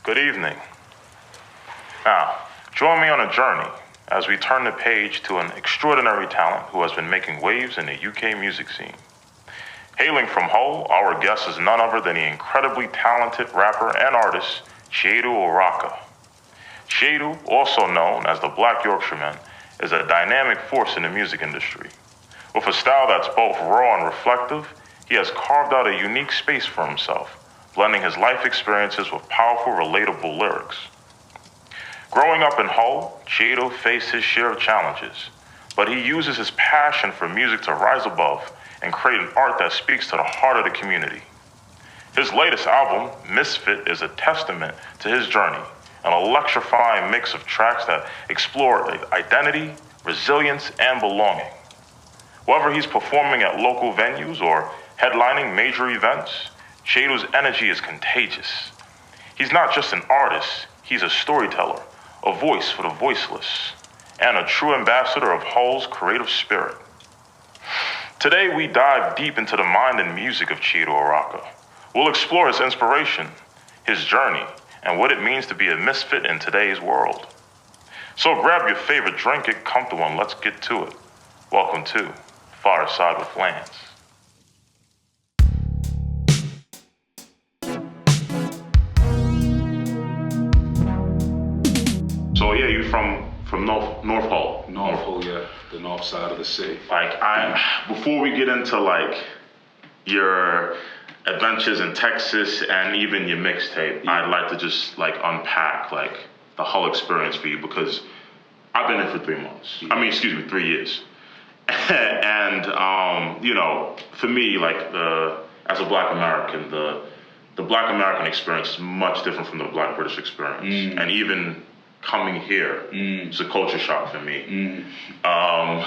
Good evening. Now, join me on a journey as we turn the page to an extraordinary talent who has been making waves in the UK music scene. Hailing from Hull, our guest is none other than the incredibly talented rapper and artist, Chiedu Oraka. Chiedu, also known as the Black Yorkshireman, is a dynamic force in the music industry. With a style that's both raw and reflective, he has carved out a unique space for himself, blending his life experiences with powerful, relatable lyrics. Growing up in Hull, Chiedu faced his share of challenges, but he uses his passion for music to rise above and create an art that speaks to the heart of the community. His latest album, Misfit, is a testament to his journey, an electrifying mix of tracks that explore identity, resilience, and belonging. Whether he's performing at local venues or headlining major events, Chiedu's energy is contagious. He's not just an artist, he's a storyteller, a voice for the voiceless, and a true ambassador of Hull's creative spirit. Today, we dive deep into the mind and music of Chiedu Oraka. We'll explore his inspiration, his journey, and what it means to be a misfit in today's world. So grab your favorite drink, get comfortable, and let's get to it. Welcome to Fireside with Lance. So yeah, you from North Hull. North Hull, yeah, the north side of the city. Before we get into your adventures in Texas and even your mixtape, yeah. I'd like to just unpack the Hull experience for you, because I've been there for 3 months. Yeah. 3 years. And for me, as a Black American, the Black American experience is much different from the Black British experience, and even coming here, it's a culture shock for me. I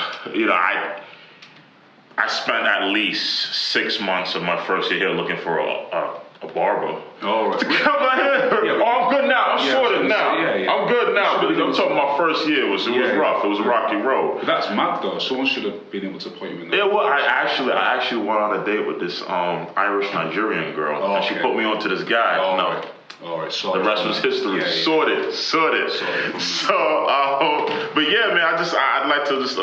spent at least 6 months of my first year here looking for a barber. Oh, right. To cut my hair. Yeah, I'm good now. I'm sorted now. Yeah. I'm good now. But I'm talking my first year. It was rough. It was a rocky road. But that's mad though. Someone should have been able to point you in that. Yeah, well, I actually went on a date with this Irish Nigerian girl, and she put me onto this guy. Oh, no. Right. All right, sorted. The rest was history. Yeah. Sorted. So, but yeah, man, I'd like to just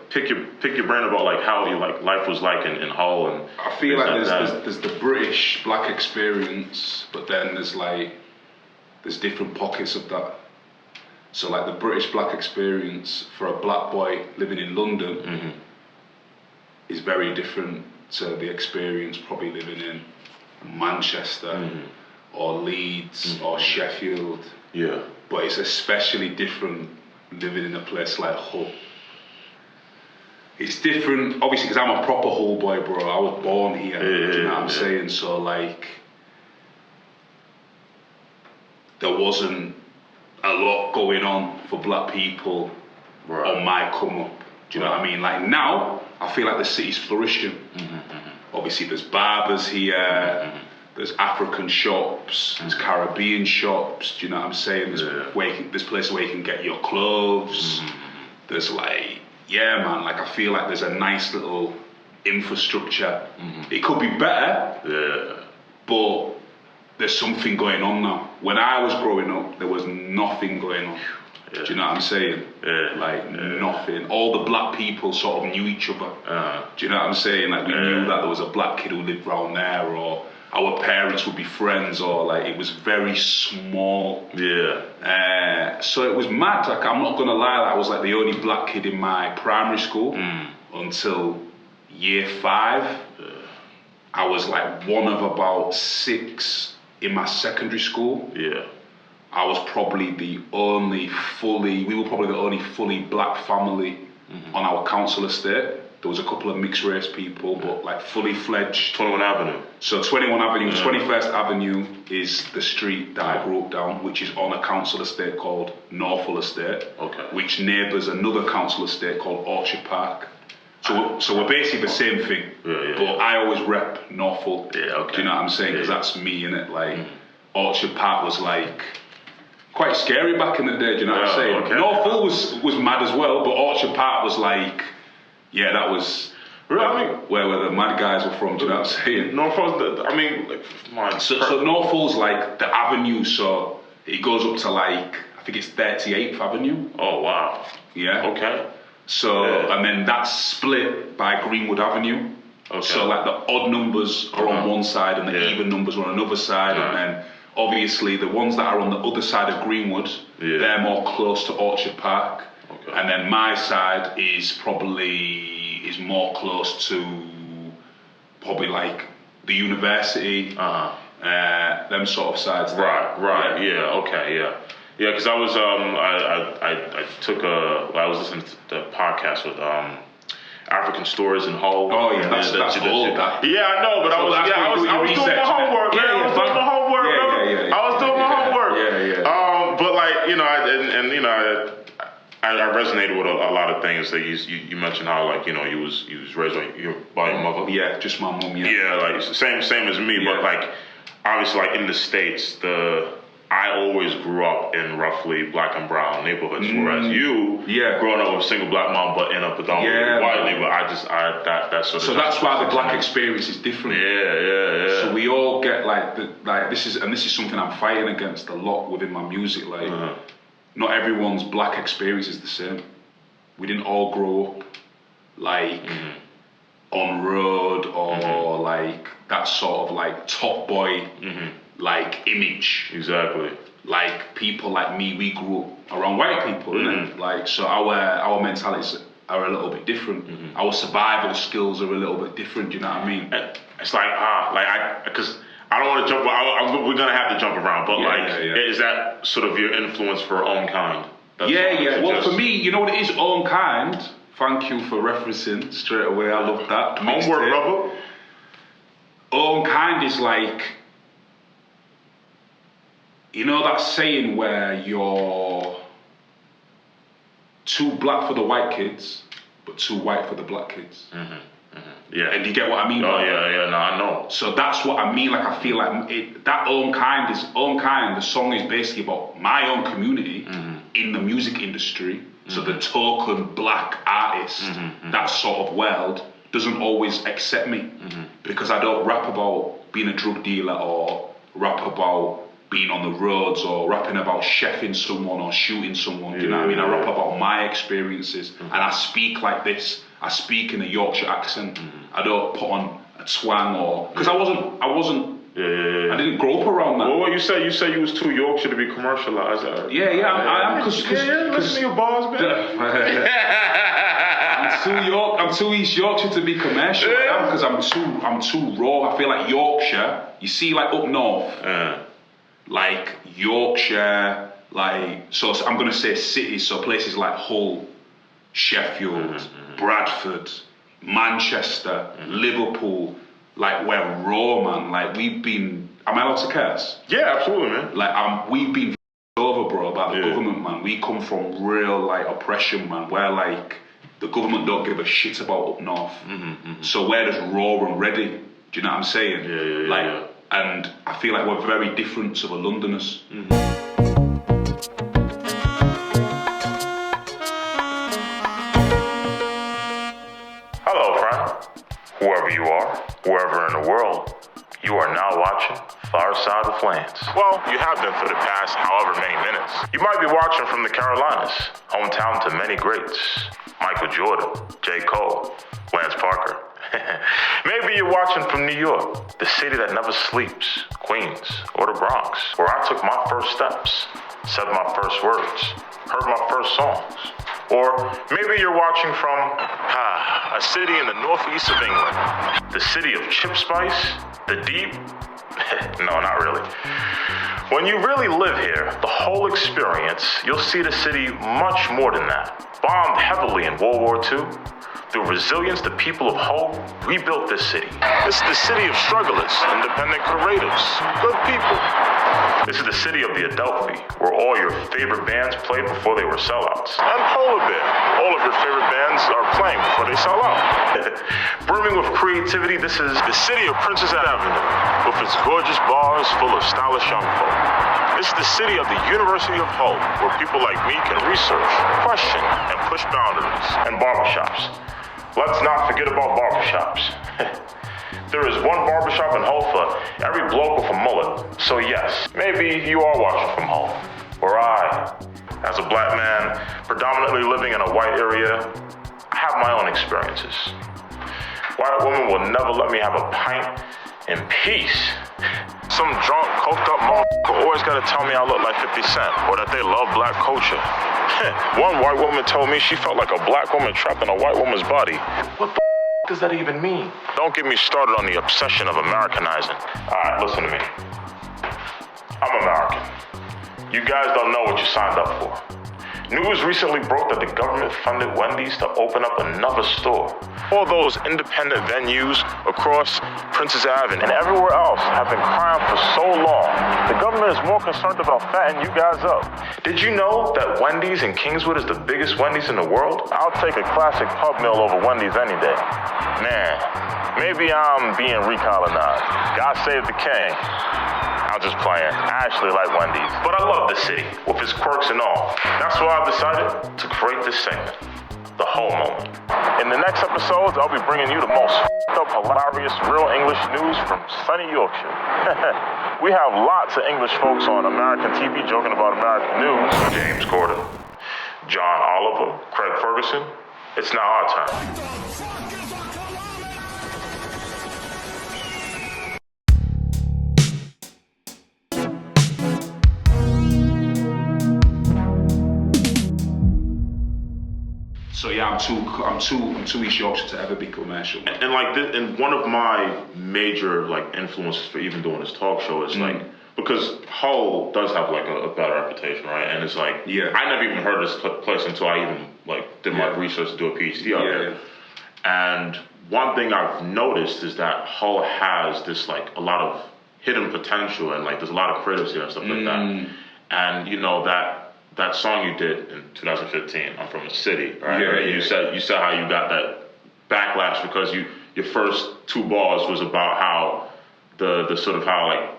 pick your brain about how life was like in Hull, and I feel there's the British Black experience, but then there's different pockets of that. So the British Black experience for a Black boy living in London is very different to the experience probably living in Manchester. Or Leeds or Sheffield. Yeah. But it's especially different living in a place like Hull. It's different, obviously, because I'm a proper Hull boy, bro. I was born here. Do you know what I'm saying? So, there wasn't a lot going on for Black people on my come up. Do you know what I mean? Now, I feel like the city's flourishing. Obviously, there's barbers here. There's African shops, there's Caribbean shops, do you know what I'm saying? There's places where you can get your clothes. There's I feel like there's a nice little infrastructure. It could be better, but there's something going on now. When I was growing up, there was nothing going on. Yeah. Do you know what I'm saying? Nothing. All the Black people sort of knew each other. Do you know what I'm saying? We knew that there was a Black kid who lived around there, or our parents would be friends, or it was very small. Yeah. So it was mad. I'm not gonna lie, I was the only Black kid in my primary school until year 5. I was one of about 6 in my secondary school. Yeah. I was probably the only fully Black family on our council estate. There was a couple of mixed race people, but fully fledged. 21 Avenue. So 21 Avenue, 21st Avenue is the street that I grew up down, which is on a council estate called North Hull Estate, which neighbours another council estate called Orchard Park. So we're basically the same thing, but I always rep North Hull. Do you know what I'm saying? Because that's me, innit? Orchard Park was quite scary back in the day, do you know what I'm saying? Okay. North Hull was mad as well, but Orchard Park was that was where the mad guys were from, do you know what I'm saying? North Hull's, So North Hull's the avenue, so It goes up to like, I think it's 38th Avenue. Oh, wow. Yeah. Okay. So, and then that's split by Greenwood Avenue. Okay. So like the odd numbers are on one side and the even numbers are on another side. And then obviously the ones that are on the other side of Greenwood, they're more close to Orchard Park. Okay. And then my side is more close to probably like the university, them sort of sides. Right, yeah. Yeah, because I was I was listening to the podcast with African Stories in Hull. Oh yeah, that's old. Yeah, I know, but I was doing my homework, man. I was doing my homework, brother. I was doing my homework. Yeah. But like, you know, I resonated with a lot of things that you mentioned how, like, you know, you was raised by your mother. Yeah, just my mom. Yeah, like same as me, but like obviously like in the States, I always grew up in roughly black and brown neighborhoods, whereas you growing up with a single black mom but in a predominantly white neighborhood, that sort of. So that's why the black experience is different. Yeah. So we all get this is something I'm fighting against a lot within my music. Like, not everyone's black experience is the same. We didn't all grow up like on road or like that sort of like top boy like image. Exactly. Like people like me, we grew up around white people, innit? Like, so our mentalities are a little bit different. Our survival skills are a little bit different. Do you know what I mean? It's like because I don't want to jump. We're gonna have to jump around, but is that sort of your influence for Own Kind? Yeah. Well, for me, you know what it is, Own Kind. Thank you for referencing straight away. I love that. Homework, brother. Own Kind is like, you know that saying where you're too black for the white kids, but too white for the black kids. Yeah, and you get what I mean? Oh yeah, no, I know. So that's what I mean. Like, I feel like that Own Kind. The song is basically about my own community in the music industry. So the token black artist, that sort of world, doesn't always accept me because I don't rap about being a drug dealer or rap about being on the roads or rapping about chefing someone or shooting someone. Do you know what I mean? I rap about my experiences and I speak like this. I speak in a Yorkshire accent. I don't put on a twang or because I didn't grow up around that. Well, what you say you was too Yorkshire to be commercialized. I am because listen to your bars, man. I'm too East Yorkshire to be commercial. I am because I'm too raw. I feel like Yorkshire. You see, like up north, like Yorkshire, like so I'm gonna say cities. So places like Hull, Sheffield, Bradford, Manchester, Liverpool. Like, we're raw, man. Like, we've been... Am I allowed to curse? Yeah, absolutely, man. Like, we've been over, bro, about the government, man. We come from real, like, oppression, man. Where, like, the government don't give a shit about up north. So we're just raw and ready. Do you know what I'm saying? And I feel like we're very different to the Londoners. Hello, friend. Whoever you are, wherever in the world, you are now watching Fireside with Lance. Well, you have been for the past however many minutes. You might be watching from the Carolinas, hometown to many greats. Michael Jordan, J. Cole, Lance Parker. Maybe you're watching from New York, the city that never sleeps, Queens, or the Bronx, where I took my first steps, said my first words, heard my first songs. Or maybe you're watching from a city in the northeast of England, the city of Chip Spice, the Deep. No, not really. When you really live here, the whole experience, you'll see the city much more than that. Bombed heavily in World War II, through resilience, the people of Hope rebuilt this city. This is the city of strugglers, independent creatives, good people. This is the city of the Adelphi, where all your favorite bands played before they were sellouts. And Polar Bear, all of your favorite bands are playing before they sell out. Brimming with creativity, this is the city of Princess Avenue, with its gorgeous bars full of stylish young folk. This is the city of the University of Hope, where people like me can research, question, and push boundaries. And barbershops. Let's not forget about barbershops. There is one barbershop in Hull for every bloke with a mullet. So yes, maybe you are watching from Hull. Or I, as a black man, predominantly living in a white area, I have my own experiences. White women will never let me have a pint in peace. Some drunk, coked up motherfucker always gotta tell me I look like 50 Cent, or that they love black culture. One white woman told me she felt like a black woman trapped in a white woman's body. What the does that even mean? Don't get me started on the obsession of Americanizing. Alright, listen to me. I'm American. You guys don't know what you signed up for. News recently broke that the government funded Wendy's to open up another store. All those independent venues across Princess Ave and everywhere else have been crying for so long. The government is more concerned about fattening you guys up. Did you know that Wendy's in Kingswood is the biggest Wendy's in the world? I'll take a classic pub meal over Wendy's any day. Man, maybe I'm being recolonized. God save the king. I'm just playing. I actually like Wendy's. But I love the city, with its quirks and all. That's why I've decided to create this segment, The Whole Moment. In the next episodes, I'll be bringing you the most up, hilarious, real English news from sunny Yorkshire. We have lots of English folks on American TV joking about American news. James Gordon, John Oliver, Craig Ferguson. It's now our time. So yeah, I'm too East Yorkshire to ever be commercial. And like this, and one of my major like influences for even doing this talk show is like, because Hull does have like a better reputation, right? And it's like, I never even heard of this place until I even like did my research to do a PhD out there. And one thing I've noticed is that Hull has this like a lot of hidden potential, and like there's a lot of creatives here and stuff like that. And you know that song you did in 2015, I'm from the city, right? You said how you got that backlash because your first two bars was about how the sort of how like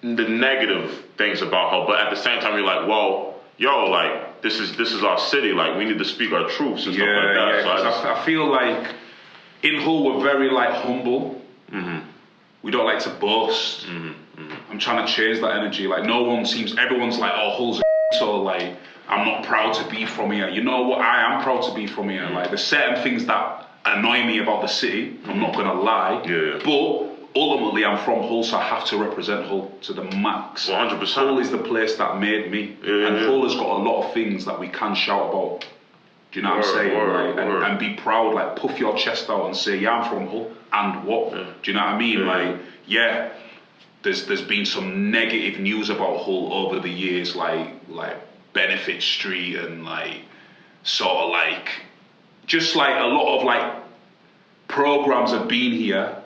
the negative things about Hull, but at the same time you're like, well, yo, like this is our city, like we need to speak our truths and stuff like that. So I feel like in Hull we're very like humble. We don't like to boast. I'm trying to change that energy. Like everyone's like, oh, Hull's so like I'm not proud to be from here. You know what? I am proud to be from here. Like there's certain things that annoy me about the city. I'm not gonna lie. But ultimately I'm from Hull, so I have to represent Hull to the max. 100%. Hull is the place that made me, and Hull has got a lot of things that we can shout about. Do you know what I'm saying? And be proud, like puff your chest out and say, yeah, I'm from Hull. And what? Do you know what I mean? Like, there's been some negative news about Hull over the years, like Benefit Street and like sort of like just like a lot of like programs have been here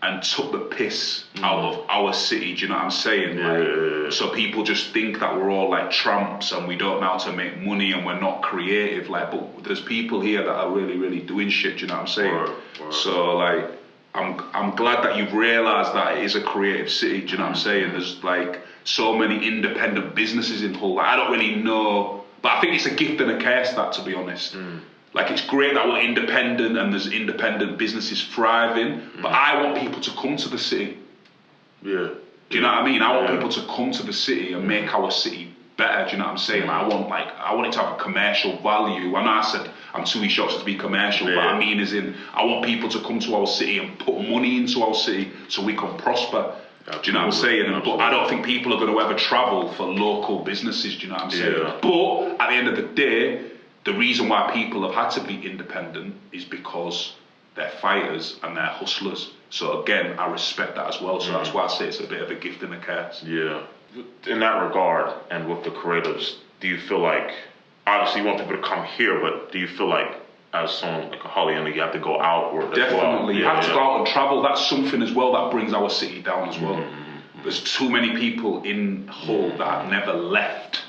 and took the piss out of our city. Do you know what I'm saying? So people just think that we're all like tramps and we don't know how to make money and we're not creative. Like, but there's people here that are really, really doing shit. Do you know what I'm saying? So like, I'm glad that you've realised that it is a creative city. Do you know what I'm saying? There's like so many independent businesses in Hull. Like, I don't really know, but I think it's a gift and a curse, that, to be honest. Like, it's great that we're independent and there's independent businesses thriving, but I want people to come to the city. Do you know what I mean? I want people to come to the city and make our city better. Do you know what I'm saying? I want it to have a commercial value. I know I said I'm too East Yorkshire to be commercial, but I mean as in I want people to come to our city and put money into our city so we can prosper. Do you know what I'm saying? But I don't think people are going to ever travel for local businesses. Do you know what I'm saying? But at the end of the day, the reason why people have had to be independent is because they're fighters and they're hustlers. So again, I respect that as well. So that's why I say it's a bit of a gift and a curse. In that regard, and with the creatives, do you feel like, obviously you want people to come here, but do you feel like as someone like a Hollywood, you have to go outward? Definitely, you have to go out and travel. That's something as well that brings our city down as well. There's too many people in Hull that have never left.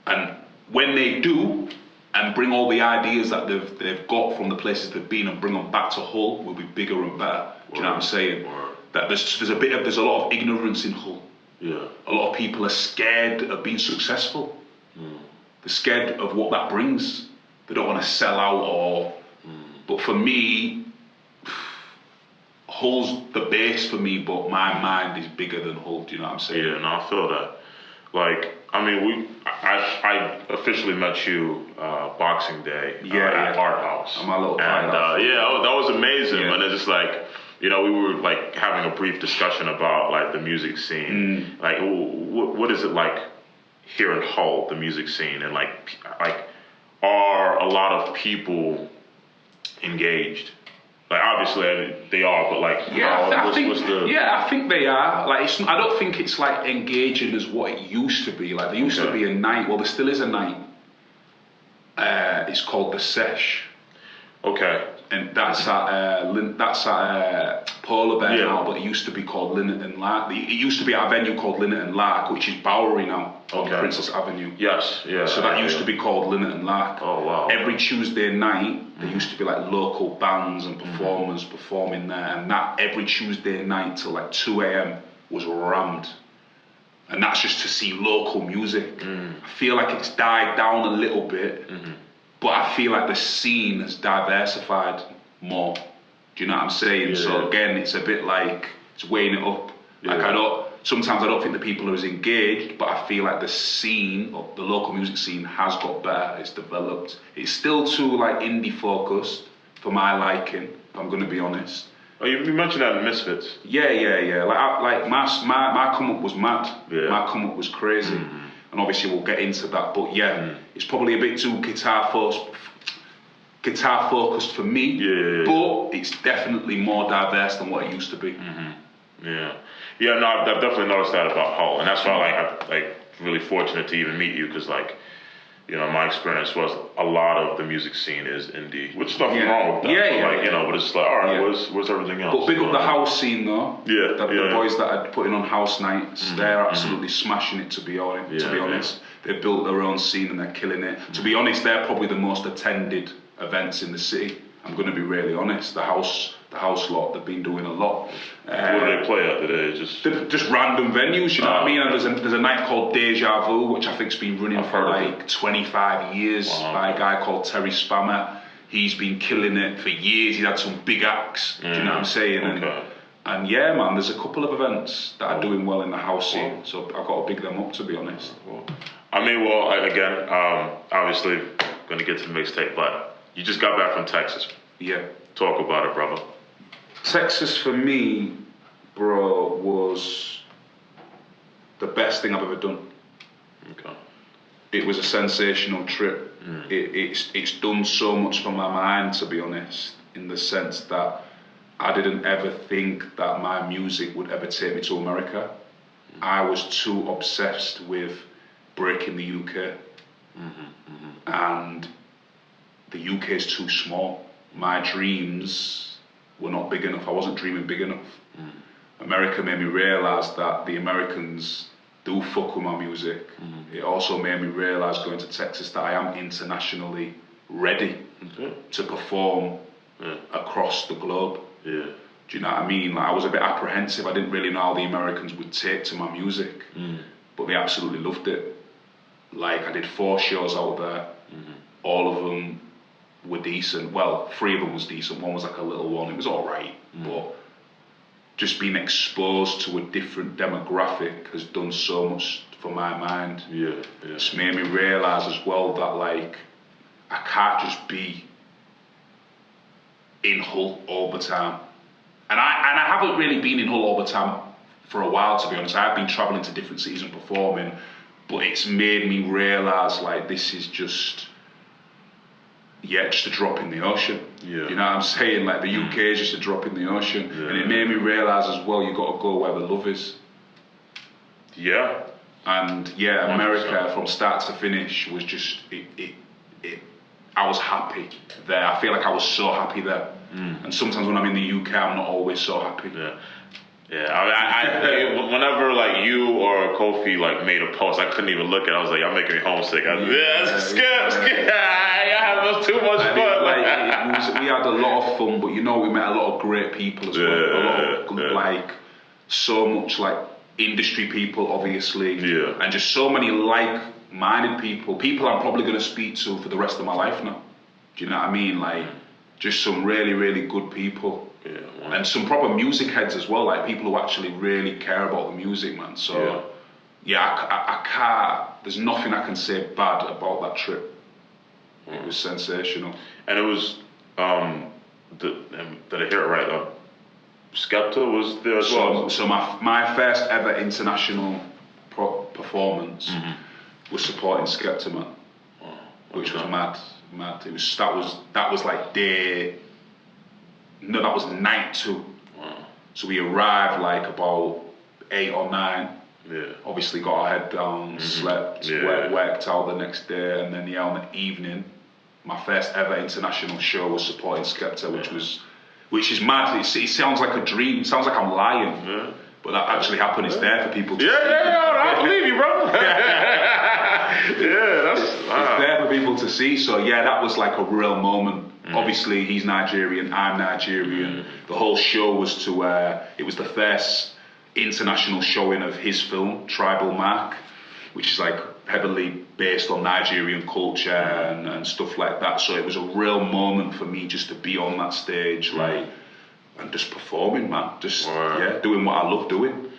And when they do, and bring all the ideas that they've got from the places they've been and bring them back to Hull, we'll be bigger and better. Do you know what I'm saying? That there's a lot of ignorance in Hull. A lot of people are scared of being successful. They're scared of what that brings. They don't want to sell out but for me, Hull's the base for me, but my mind is bigger than Hull. Do you know what I'm saying? Yeah, no, I feel that. Like, I mean, I officially met you Boxing Day at Art House. My little and that was amazing. Yeah. And it's just like, you know, we were like having a brief discussion about like the music scene. Like, what is it like here in Hull, the music scene, and like are a lot of people engaged? Like, obviously they are, but like, I think they are. Like, I don't think it's like engaging as what it used to be. Like, there used to be a night. Well, there still is a night. It's called the Sesh. Okay. And that's at Polar Bear now, but it used to be called Linnet and Lark. It used to be at a venue called Linnet and Lark, which is Bowery now on Princess Avenue. Yes, yeah. So that used to be called Linnet and Lark. Oh wow. Every Tuesday night, there used to be like local bands and performers performing there, and that every Tuesday night till like 2 a.m. was rammed. And that's just to see local music. I feel like it's died down a little bit. But I feel like the scene has diversified more. Do you know what I'm saying? Yeah. So again, it's a bit like it's weighing it up. Yeah. Like sometimes I don't think the people are as engaged, but I feel like the scene, or the local music scene, has got better. It's developed. It's still too like indie focused for my liking, if I'm going to be honest. Oh, you mentioned that in Misfits. Yeah. Like my come up was mad. Yeah. My come up was crazy. And obviously we'll get into that, but it's probably a bit too guitar focused for me. But it's definitely more diverse than what it used to be. Yeah. No, I've definitely noticed that about Hull, and that's why I'm really fortunate to even meet you, because like, you know, my experience was a lot of the music scene is indie, which is nothing wrong with that. You know, but it's like, all right, where's everything else? But big up the house scene though. The boys that are putting on house nights, they're absolutely smashing it. To be honest, they've built their own scene and they're killing it. To be honest, they're probably the most attended events in the city. I'm going to be really honest. The house lot, they've been doing a lot. What do they play at today? Just random venues, you know what I mean? And there's a night called Deja Vu, which I think's been running for like 25 years by a guy called Terry Spammer. He's been killing it for years. He's had some big acts. Do you know what I'm saying? And yeah, man, there's a couple of events that are doing well in the house scene. So I've got to big them up, to be honest. I mean, well, again, obviously, going to get to the mixtape, but you just got back from Texas. Yeah. Talk about it, brother. Texas for me, bro, was the best thing I've ever done. Okay. It was a sensational trip. It's done so much for my mind, to be honest, in the sense that I didn't ever think that my music would ever take me to America. I was too obsessed with breaking the UK. And the UK is too small. My dreams were not big enough. I wasn't dreaming big enough. America made me realise that the Americans do fuck with my music. It also made me realise, going to Texas, that I am internationally ready to perform across the globe. Do you know what I mean? Like, I was a bit apprehensive. I didn't really know how the Americans would take to my music, but they absolutely loved it. Like, I did 4 shows out there. All of them were decent. Well, 3 of them was decent. 1 was like a little one. It was all right, but just being exposed to a different demographic has done so much for my mind. It's made me realise as well that, like, I can't just be in Hull all the time. And I haven't really been in Hull all the time for a while, to be honest. I've been travelling to different cities and performing, but it's made me realise, like, this is just a drop in the ocean. You know what I'm saying? Like, the UK is just a drop in the ocean. And it made me realise as well, you got to go where the love is. And America, from start to finish, was just, I was happy there. I feel like I was so happy there. And sometimes when I'm in the UK, I'm not always so happy. I whenever like you or Kofi like made a post, I couldn't even look at it. I was like, y'all making me homesick. I have too much fun. We had a lot of fun, but you know, we met a lot of great people as well. A lot of like, so much like industry people, obviously, and just so many like-minded people I'm probably going to speak to for the rest of my life now. Do you know what I mean? Like, just some really, really good people. Yeah. Wow. And some proper music heads as well, like people who actually really care about the music, man. So, I can't, there's nothing I can say bad about that trip. It was sensational. And it was, did I hear it right? Skepta was there as well? So my first ever international performance was supporting Skepta, man. Which was mad. It was that was like that was night 2. Wow. So we arrived like about 8 or 9. Yeah. Obviously got our head down, slept, worked out the next day, and then on the evening, my first ever international show was supporting Skepta, which is mad. It sounds like a dream. It sounds like I'm lying. Yeah. But that actually happened. It's there for people to see. I believe you, bro. It's there for people to see. So that was like a real moment. Obviously, he's Nigerian, I'm Nigerian. The whole show was it was the first international showing of his film, Tribal Mark, which is like heavily based on Nigerian culture and stuff like that. So it was a real moment for me just to be on that stage, and just performing, man. Just doing what I love doing.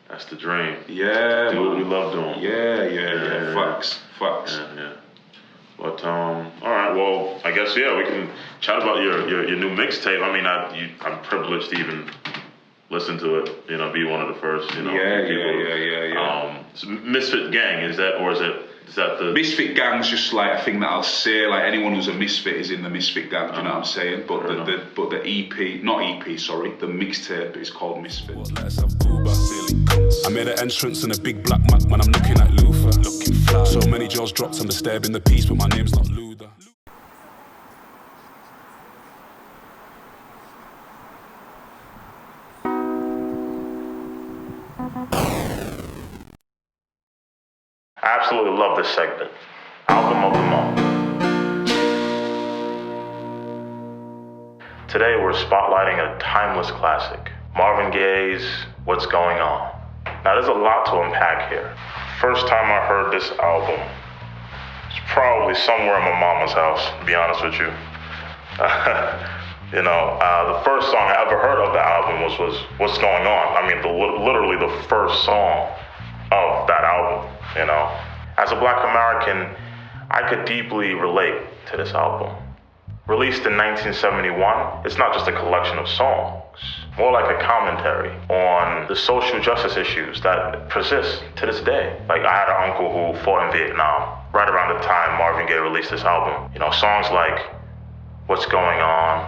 That's the dream. Yeah, do what we love doing. Yeah. Facts. Yeah. But all right. Well, I guess we can chat about your new mixtape. I mean, I'm privileged to even listen to it. Be one of the first. People. So Misfit Gang is that the Misfit Gang's just like a thing that I'll say. Like anyone who's a misfit is in the Misfit Gang. Do you know what I'm saying? But the EP, not EP, sorry, the mixtape is called Misfit. I made an entrance in a big black Mac when I'm looking at Luther. Looking fly. So many jaws dropped, I'm disturbing the peace, but my name's not Luda. I absolutely love this segment. Album of the month. Today we're spotlighting a timeless classic, Marvin Gaye's What's Going On. Now there's a lot to unpack here. First time I heard this album, it's probably somewhere in my mama's house, to be honest with you. The first song I ever heard of the album was What's Going On. I mean, literally the first song of that album, As a Black American, I could deeply relate to this album. Released in 1971, it's not just a collection of songs, more like a commentary on the social justice issues that persist to this day. Like, I had an uncle who fought in Vietnam right around the time Marvin Gaye released this album. Songs like What's Going On,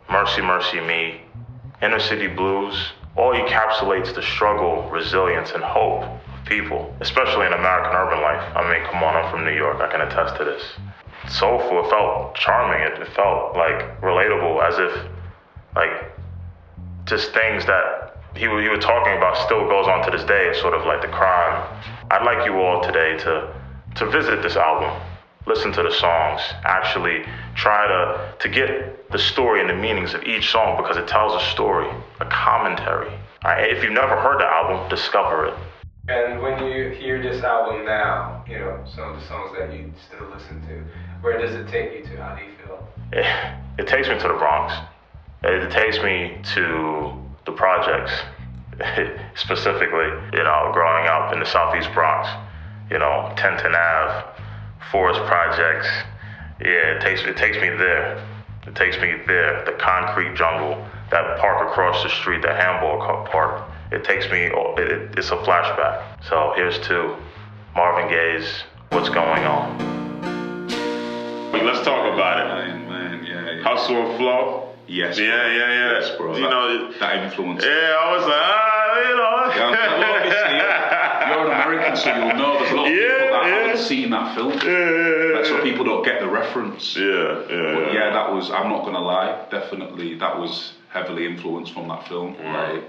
Mercy, Mercy Me, Inner City Blues, all encapsulates the struggle, resilience, and hope of people, especially in American urban life. I mean, come on, I'm from New York, I can attest to this. Soulful, it felt charming, it felt like relatable, as if just things that he was talking about still goes on to this day, sort of like the crime. I'd like you all today to visit this album, listen to the songs, actually try to get the story and the meanings of each song, because it tells a story, a commentary. All right? If you've never heard the album, discover it. And when you hear this album now, some of the songs that you still listen to, where does it take you to? How do you feel? It takes me to the Bronx. It takes me to the projects, specifically, growing up in the Southeast Bronx, Tenton Ave, Forest Projects. Yeah, it takes me there. It takes me there, the concrete jungle, that park across the street, the handball park. It takes me, it's a flashback. So here's to Marvin Gaye's What's Going On. Let's talk about it. Man, yeah. Hustle and Flow. Yes. Yeah. Yes, bro. That influence. Yeah, I was like, obviously, you're an American, so you'll know there's a lot of people that haven't seen that film. So people don't get the reference. But that was, I'm not gonna lie, definitely that was heavily influenced from that film. Like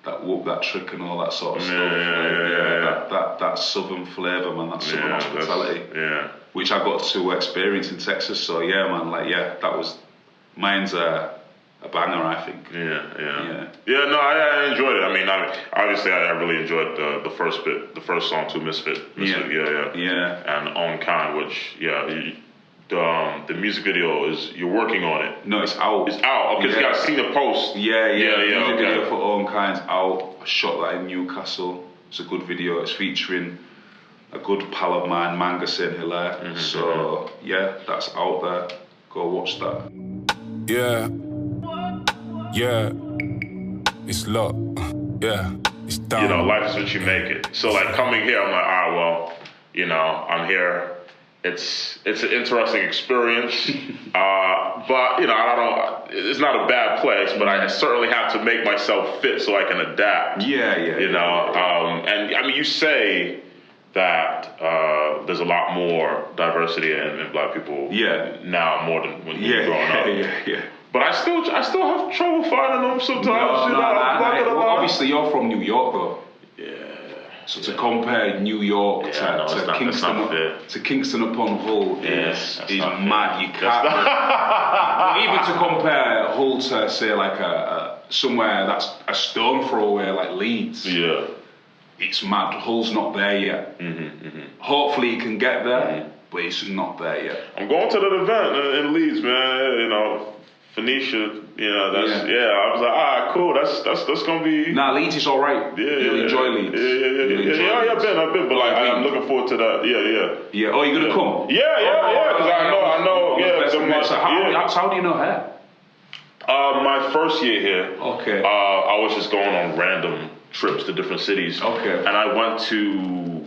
that whoop, that trick, and all that sort of stuff. That southern flavour, man. That southern hospitality. Which I got to experience in Texas. So that was. Mine's a banger, I think. No, I enjoyed it. I mean, obviously, I really enjoyed the first song too, Misfit. And On Kind, which the music video you're working on it? No, it's out. It's out. Okay, Yeah. I've seen the post. Yeah. Music video Okay. for Own Kind's out. I shot that in Newcastle. It's a good video. It's featuring a good pal of mine, Manga Saint Hilaire. So yeah, that's out there. Go watch that. Yeah. It's luck. Yeah. It's down. You know, life is what you make it. So like coming here, I'm like, all right, well, you know, I'm here. It's an interesting experience, but you know, I don't. It's not a bad place, but I certainly have to make myself fit so I can adapt. Yeah. You know, and I mean, you say that there's a lot more diversity in Black people. Yeah. Now more than when you were growing up. Yeah. But I still have trouble finding them sometimes. Well, obviously, you're from New York, though. Yeah. So to compare New York to Kingston upon Hull is mad. You can't. Even to compare Hull to say like a somewhere that's a stone throw away like Leeds. Yeah. It's mad. Hull's not there yet. Hopefully, you can get there, but it's not there yet. I'm going to that event in Leeds, man. You know. Phoenicia, you know, that's I was like, all right, cool, that's gonna be. Nah, Leeds is alright. You'll enjoy Leeds. Yeah, I've been, but like I'm looking forward to that. Yeah. Oh, you're gonna come? Yeah, because I know. How do you know her? My first year here. Okay. I was just going on random trips to different cities. Okay. And I went to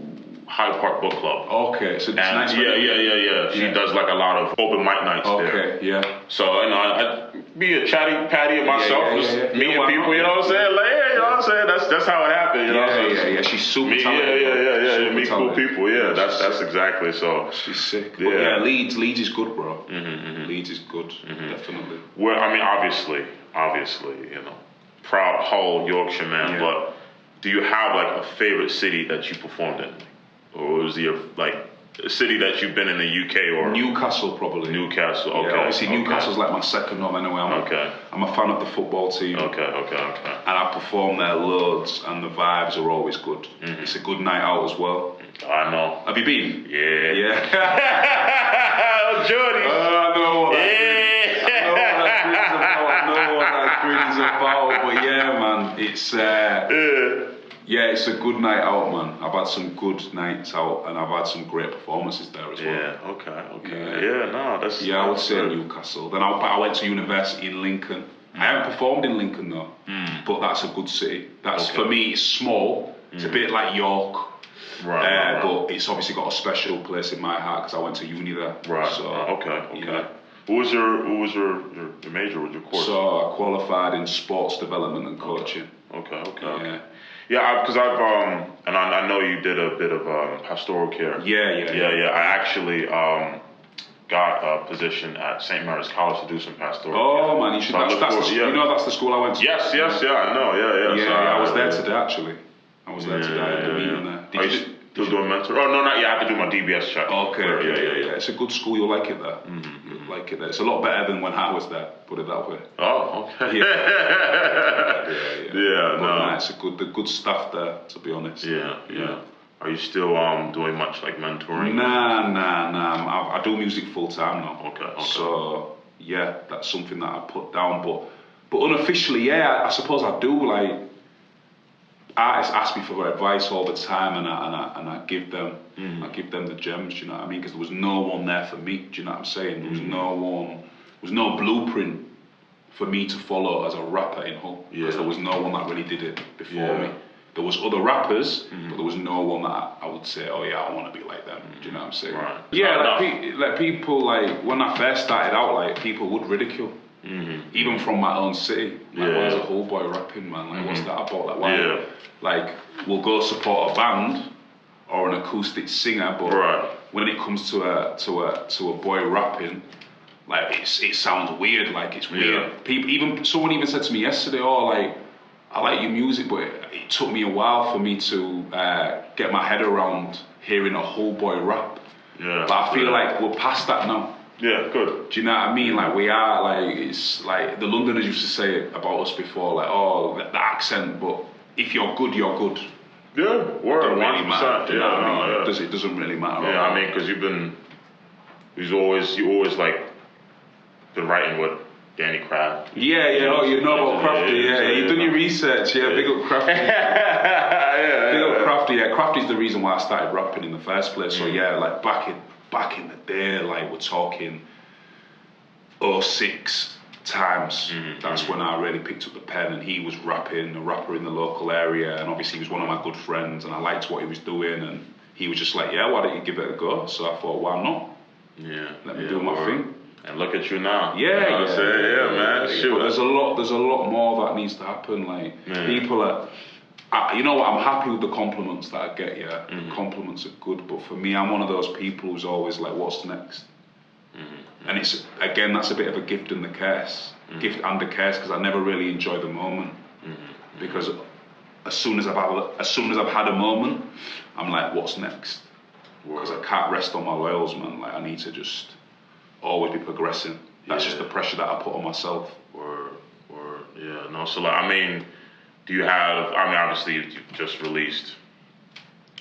Hyde Park Book Club. Okay, so it's nice. Yeah. She does like a lot of open mic nights there. Okay, yeah. So, and I'd be a chatty patty of myself, meeting people, you know what I'm saying? Like, yeah, you know what I'm saying? That's how it happened, you know? Yeah. She's super talented. Yeah. Meet cool people. Yeah, that's exactly so. She's sick. But yeah, Leeds is good, bro. Leeds is good, definitely. Well, I mean, obviously, you know, proud Hull, Yorkshire, man. But do you have like a favorite city that you performed in? Or was there like a city that you've been in the UK or? Newcastle, probably. Newcastle, okay. Yeah, obviously Newcastle's like my second home anyway. I'm a fan of the football team. Okay. And I perform there loads and the vibes are always good. It's a good night out as well. I know. Have you been? Yeah. Oh, Jordy. I know what that grid's about. But yeah, man, it's it's a good night out, man. I've had some good nights out, and I've had some great performances there as well. Yeah, okay. Yeah, no, that's... Yeah, I would say Newcastle. Then I went to university in Lincoln. I haven't performed in Lincoln, though, but that's a good city. That's, for me, it's small. It's a bit like York. Right. But it's obviously got a special place in my heart because I went to uni there. Right, so, okay. Yeah. What was your major, what was your course? So I qualified in sports development and coaching. Okay. Yeah, because I've and I know you did a bit of pastoral care. Yeah. I actually got a position at St. Mary's College to do some pastoral care. Oh man, you should. You know that's the school I went to. Yes, I know. Yeah. I was there today actually. I was there today at the meeting there. Did you still doing mentor? Oh no, not yet. I have to do my DBS check. Okay. Yeah. It's a good school. You'll like it there. You'll like it there. It's a lot better than when I was there. Put it that way. Oh, okay. Yeah. No, it's the good stuff there. To be honest. Yeah. Are you still doing much like mentoring? Nah. I do music full time now. Okay. So yeah, that's something that I put down. But unofficially, I suppose I do. Like artists ask me for advice all the time, and I give them. I give them the gems. Do you know what I mean? Because there was no one there for me. Do you know what I'm saying? There was no one. There was no blueprint for me to follow as a rapper in Hull. Because there was no one that really did it before me. There was other rappers, but there was no one that I would say, oh yeah, I want to be like them. Do you know what I'm saying? Right. Yeah, like people, like when I first started out, like people would ridicule. Even from my own city. Like, why is a whole boy rapping, man? Like, what's that about? Like, why? Like, we'll go support a band or an acoustic singer, but when it comes to a boy rapping, like it sounds weird. Like it's weird. Someone even said to me yesterday, "Oh, like I like your music, but it took me a while for me to get my head around hearing a whole boy rap." But I feel like we're past that now. Yeah, good. Do you know what I mean? Like we are, like it's like the Londoners used to say about us before, like, oh, the accent, but if you're good, you're good. Yeah, word, 100%. Really matter, do you know what I mean? It doesn't really matter. Yeah, I mean, because you've been You always like been writing with Danny Kraft. Yeah. Oh, you know about Crafty. Yeah. You done your research. Yeah. Big up Crafty. Big up Crafty. Yeah. Crafty's the reason why I started rapping in the first place. So yeah, like back in the day, like we're talking 06 times. That's when I really picked up the pen, and he was rapping, a rapper in the local area, and obviously he was one of my good friends, and I liked what he was doing, and he was just like, yeah, why don't you give it a go? So I thought, why not? Yeah. Let me do my thing. And look at you now. Yeah, man. Shoot. But there's a lot more that needs to happen. Like people are, you know what? I'm happy with the compliments that I get. Yeah, the compliments are good. But for me, I'm one of those people who's always like, what's next? And it's again, that's a bit of a gift and the curse. Gift and the curse, because I never really enjoy the moment. Because as soon as I've had a moment, I'm like, what's next? Because I can't rest on my laurels, man. Like I need to just always be progressing. That's just the pressure that I put on myself. Yeah. No. So like, I mean, do you have? I mean, obviously you've just released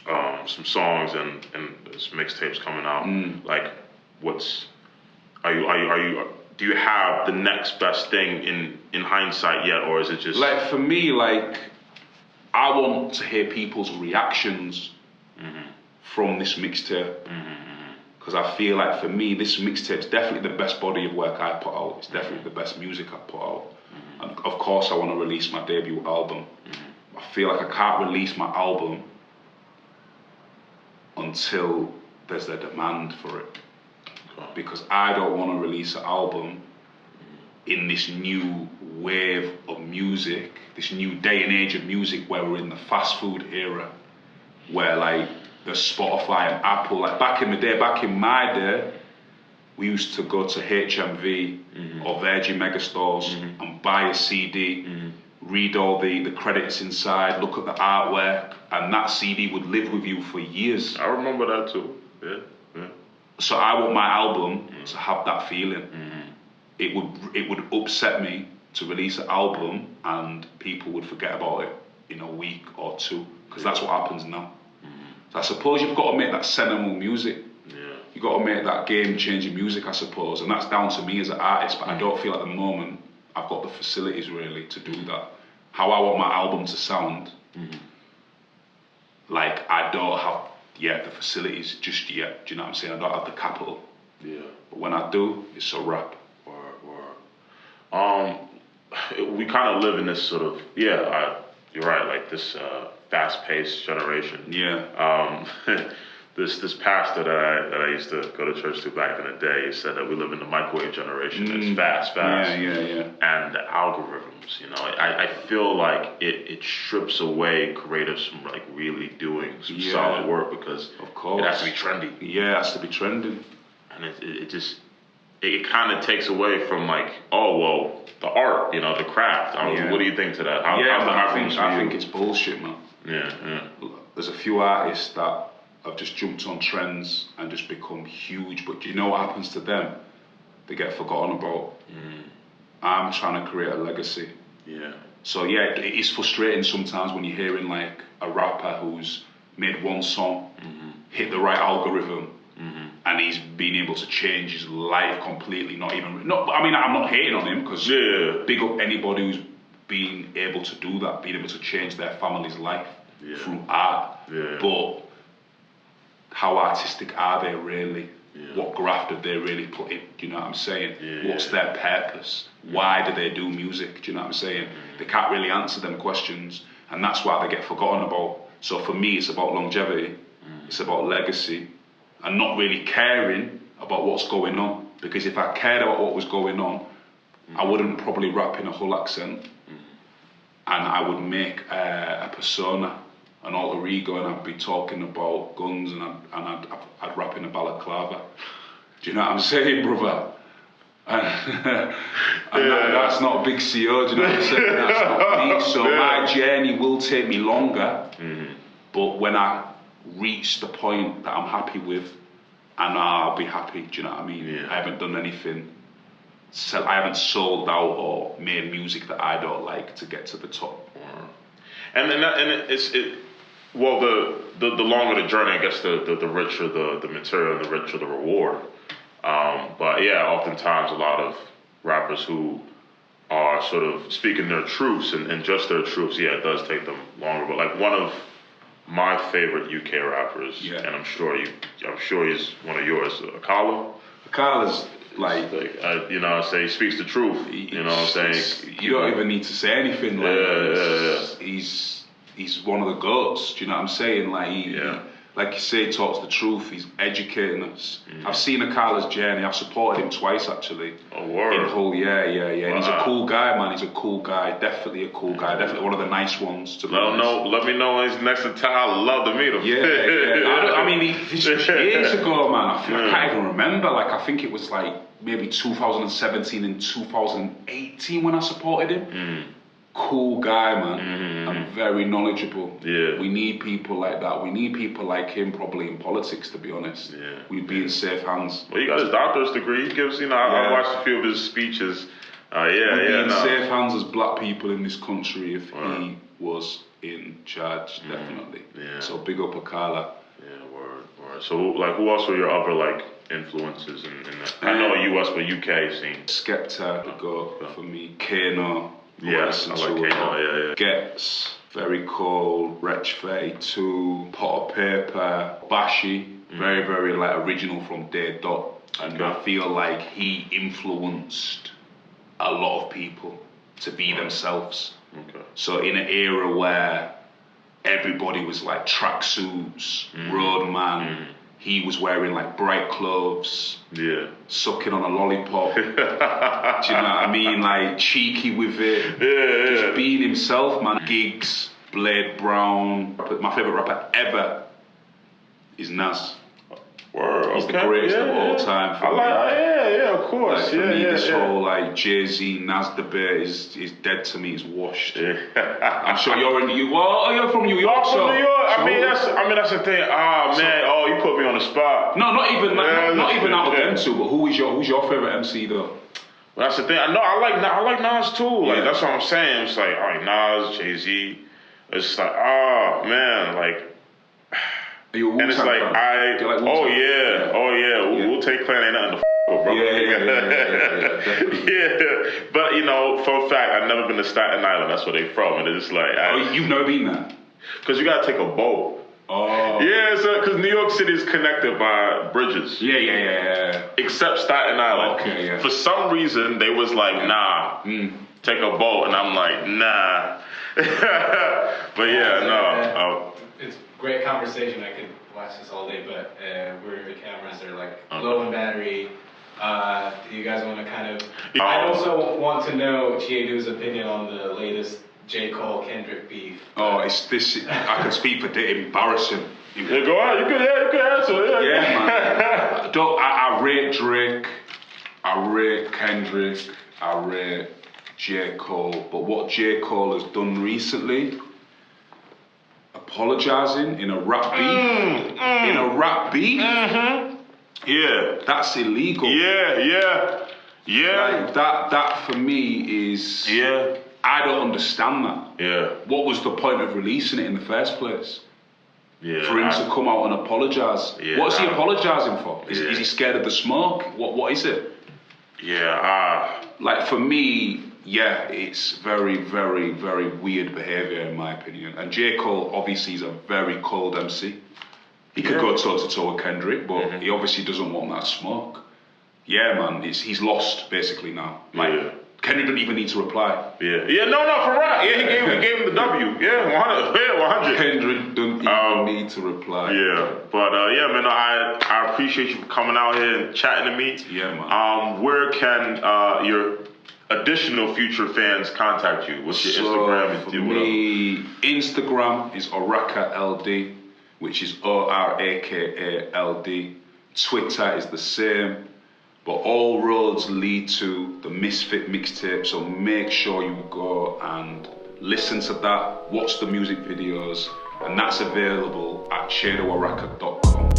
some songs and there's mixtapes coming out. Like, are you? Do you have the next best thing in hindsight yet, or is it just like for me? Like, I want to hear people's reactions from this mixtape. Because I feel like for me, this mixtape's definitely the best body of work I put out. It's definitely the best music I put out. And of course, I want to release my debut album. I feel like I can't release my album until there's the demand for it. Because I don't want to release an album in this new wave of music, this new day and age of music where we're in the fast food era, where like there's Spotify and Apple. Like back in my day, we used to go to HMV or Virgin Megastores and buy a CD, read all the credits inside, look at the artwork, and that CD would live with you for years. I remember that too. Yeah. So I want my album to have that feeling. It would upset me to release an album and people would forget about it in a week or two, because that's what happens now. So I suppose you've got to make that seminal music. You've got to make that game-changing music, I suppose, and that's down to me as an artist, but I don't feel at the moment I've got the facilities really to do that. How I want my album to sound, like I don't have the facilities just yet. Do you know what I'm saying? I don't have the capital. Yeah. But when I do, it's a wrap. We kind of live in this sort of you're right, like this fast-paced generation. Yeah. This pastor that I used to go to church to back in the day, he said that we live in the microwave generation. It's fast. Yeah. And the algorithms, you know, I feel like it strips away creatives from like really doing some solid work, because of course it has to be trendy. Yeah, it has to be trending. And it kind of takes away from like, oh well, the art, you know, the craft. What do you think to that? I think it's bullshit, man. Yeah. There's a few artists that have just jumped on trends and just become huge, but do you know what happens to them? They get forgotten about. I'm trying to create a legacy. Yeah. So yeah, it is frustrating sometimes when you're hearing like a rapper who's made one song, hit the right algorithm, and he's been able to change his life completely. I mean, I'm not hating on him, because big up anybody who's been able to do that, being able to change their family's life through art. Yeah. But how artistic are they really? What graft have they really put in? Do you know what I'm saying? What's their purpose? Why do they do music? Do you know what I'm saying? They can't really answer them questions, and that's why they get forgotten about. So for me, it's about longevity. It's about legacy, and not really caring about what's going on. Because if I cared about what was going on, I wouldn't probably rap in a Hull accent, and I would make a persona, an alter ego, and I'd be talking about guns, and I'd rap in a balaclava. Do you know what I'm saying, brother? And that's not a big CO, do you know what I'm saying? That's not me. So my journey will take me longer, but when I reach the point that I'm happy with, and I'll be happy, do you know what I mean? I haven't done anything. I haven't sold out or made music that I don't like to get to the top. And well, the longer the journey, I guess the richer the material and the richer the reward. But yeah, oftentimes a lot of rappers who are sort of speaking their truths and just their truths, yeah, it does take them longer. But like one of my favorite UK rappers, and I'm sure he's one of yours, Akala. Akala's like you know, say he speaks the truth. You know what I'm saying? You don't even need to say anything. Like, he's one of the goats. Do you know what I'm saying? Like like you say, talks the truth. He's educating us. I've seen Akala's journey. I've supported him twice actually. Oh, word. In Hull, yeah. Wow. He's a cool guy, man. He's a cool guy. Definitely a cool guy. Definitely one of the nice ones. To let me know when he's next in town. I'd love to meet him. Yeah. I mean, years ago, man. I can't even remember. Like, I think it was like maybe 2017 and 2018 when I supported him. Cool guy, man, and very knowledgeable. Yeah. We need people like that. We need people like him probably in politics, to be honest. Yeah. We'd be in safe hands. Well, he got his doctorate degree. He gives, I watched a few of his speeches. We'd be in safe hands as black people in this country if he was in charge, definitely. Yeah. So big up Akala. Yeah, word. So, like, who else were your other, like, influences in that? I know US, but UK scene. Skepta, the goat for me. Kano. Yes, I like Kano, yeah. Gets, very cool. Wretch 32, Pot of Paper, Bashi, very, very like original from day dot. And I feel like he influenced a lot of people to be themselves. Okay. So in an era where everybody was like tracksuits, roadman, he was wearing like bright clothes, sucking on a lollipop. Do you know what I mean? Like cheeky with it, just being himself, man. Gigs, Blade Brown. My favorite rapper ever is Nas. Word, He's the greatest of all time. For me. Of course. Like, for me, this whole like Jay-Z, Nas debate is dead to me. It's washed. I'm sure you're from New York. I'm from New York. I mean that's the thing. You put me on the spot. No, not even out of them two. But who's your favorite MC though? Well, that's the thing. I like Nas too. Like that's what I'm saying. It's like, all right, Nas, Jay-Z. It's like, like. And it's like Wu-Tang Clan ain't nothing to with, bro. But for a fact, I've never been to Staten Island. That's where they from, and it's like, you've never been there? Because you gotta take a boat. Oh. Yeah, so because New York City is connected by bridges. Yeah. Except Staten Island. Okay, yeah. For some reason, they was like, nah, take a boat, and I'm like, nah. But it's great conversation. I could watch this all day, but the cameras are like low in battery. Do you guys want to kind of? I also want to know Chiedu's opinion on the latest J. Cole Kendrick beef. Oh, it's this. I can speak for it. Embarrassing. Go on. You can answer. Yeah, man. I rate Drake. I rate Kendrick. I rate J. Cole. But what J. Cole has done recently, apologizing in a rap beef. Yeah, that's illegal. Yeah. Like, that for me is. Yeah. I don't understand that. Yeah. What was the point of releasing it in the first place? Yeah. For him to come out and apologise. Yeah, What's he apologising for? Is he scared of the smoke? What is it? Yeah. Like for me, it's very, very, very weird behaviour in my opinion. And J. Cole obviously is a very cold MC. He could go toe to toe with Kendrick, but he obviously doesn't want that smoke. Yeah, man, he's lost basically now. Kendrick didn't even need to reply. Yeah, no, for real. Yeah, he gave him the W. Yeah, 100. Kendrick didn't even need to reply. Yeah, but man, I appreciate you for coming out here and chatting to me. Yeah, man. Where can your additional future fans contact you? What's your Instagram? For me, Instagram is Oraka LD, which is ORAKA LD. Twitter is the same. But all roads lead to the Misfit mixtape, so make sure you go and listen to that, watch the music videos, and that's available at ChieduOraka.com.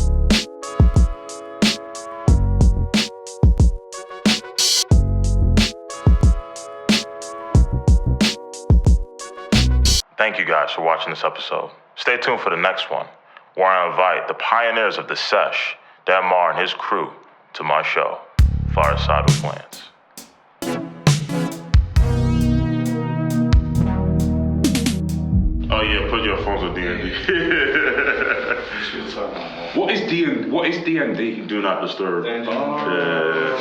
Thank you guys for watching this episode. Stay tuned for the next one, where I invite the pioneers of the sesh, Damar and his crew, to my show, Fireside with Lance. Oh yeah, put your phones on D&D. What is D&D? Do not disturb. Dungeon. Yeah.